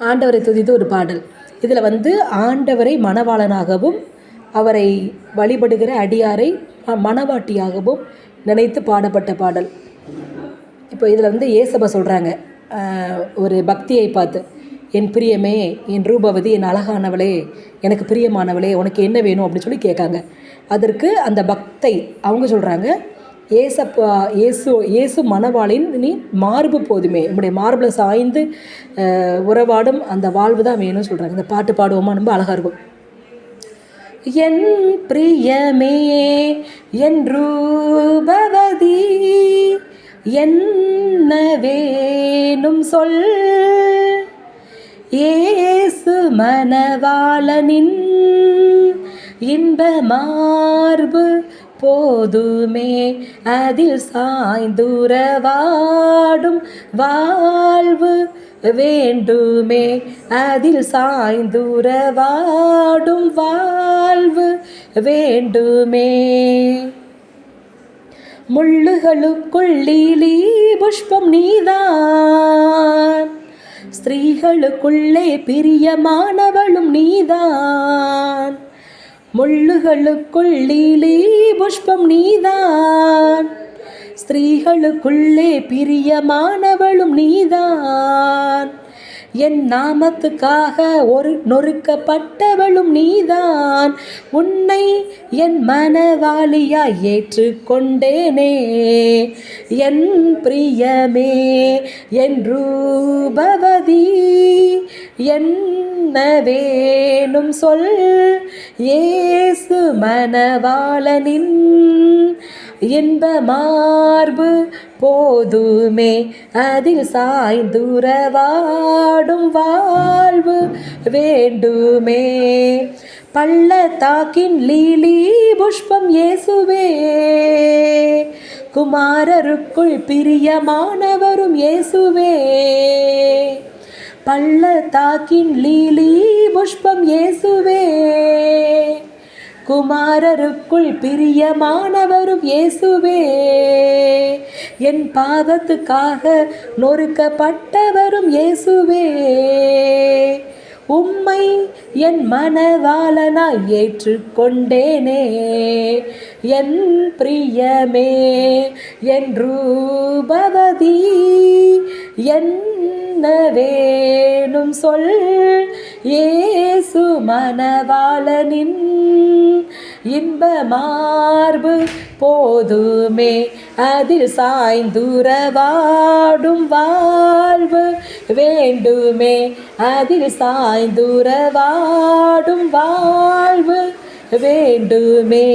ஆண்டவரை துதித்து ஒரு பாடல். இதில் ஆண்டவரை மணவாளனாகவும் அவரை வழிபடுகிற அடியாரை மணவாட்டியாகவும் நினைத்து பாடப்பட்ட பாடல். இப்போ இதில் ஏசப்பா சொல்கிறாங்க ஒரு பக்தியை பார்த்து, என் பிரியமே, என் ரூபவதி, என் அழகானவளே, எனக்கு பிரியமானவளே, உனக்கு என்ன வேணும் அப்படின்னு சொல்லி கேட்காங்க. அதற்கு அந்த பக்தை அவங்க சொல்கிறாங்க, ஏசப்பா இயேசு மணவாளின் நீ மார்பு போதுமே, நம்முடைய மார்பில் சாய்ந்து உறவாடும் அந்த வாழ்வு தான் வேணும்னு சொல்கிறாங்க. இந்த பாட்டு பாடுவோமா? ரொம்ப அழகாக இருக்கும். என் பிரியமே, என் ரூபவதி, என்ன வேணும் சொல், இயேசு மணவாளனின் இன்ப மார்பு போதுமே, அதில் சாய்ந்துறவாடும் வாழ்வு வேண்டுமே, அதில் சாய்ந்துறவாடும் வாழ்வு வேண்டுமே. முள்ளுகளுக்குள் லீலி புஷ்பம் நீதான், ஸ்திரீகளுக்குள்ளே பிரியமானவளும் நீதான். முள்ளுகளுக்குள் லீலி புஷ்பம் நீதான், ஸ்திரீகளுக்குள்ளே பிரியமானவளும் நீதான். என் நாமத்துக்காக நொறுக்கப்பட்டவளும் நீதான். உன்னை என் மனவாளியாய் ஏற்றுக்கொண்டேனே, என் பிரியமே, என் ரூபவதி, என்ன வேணும் சொல், இயேசு மணவாளனின் இன்ப மார்பு போதுமே, அதில் சாய்ந்துறவாடும் வாழ்வு வேண்டுமே. பள்ளத்தாக்கின் லீலி புஷ்பம் இயேசுவே, குமாரருக்குள் பிரியமானவரும் இயேசுவே. பள்ளத்தாக்கின் லீலி புஷ்பம் இயேசுவே, குமாரருக்குள் பிரியமானவரும் இயேசுவே. என் பாவத்துக்காக நொறுக்கப்பட்டவரும் இயேசுவே. உம்மை என் மணவாளனாய் ஏற்றுக்கொண்டேனே, என் பிரியமே, என் ரூபவதி, என்ன வேணும் சொல், இயேசு மணவாளனின் இன்ப மார்பு போதுமே, அதில் சாய்ந்துறவாடும் வாழ்வு வேண்டுமே, அதில் சாய்ந்துறவாடும் வாழ்வு வேண்டுமே.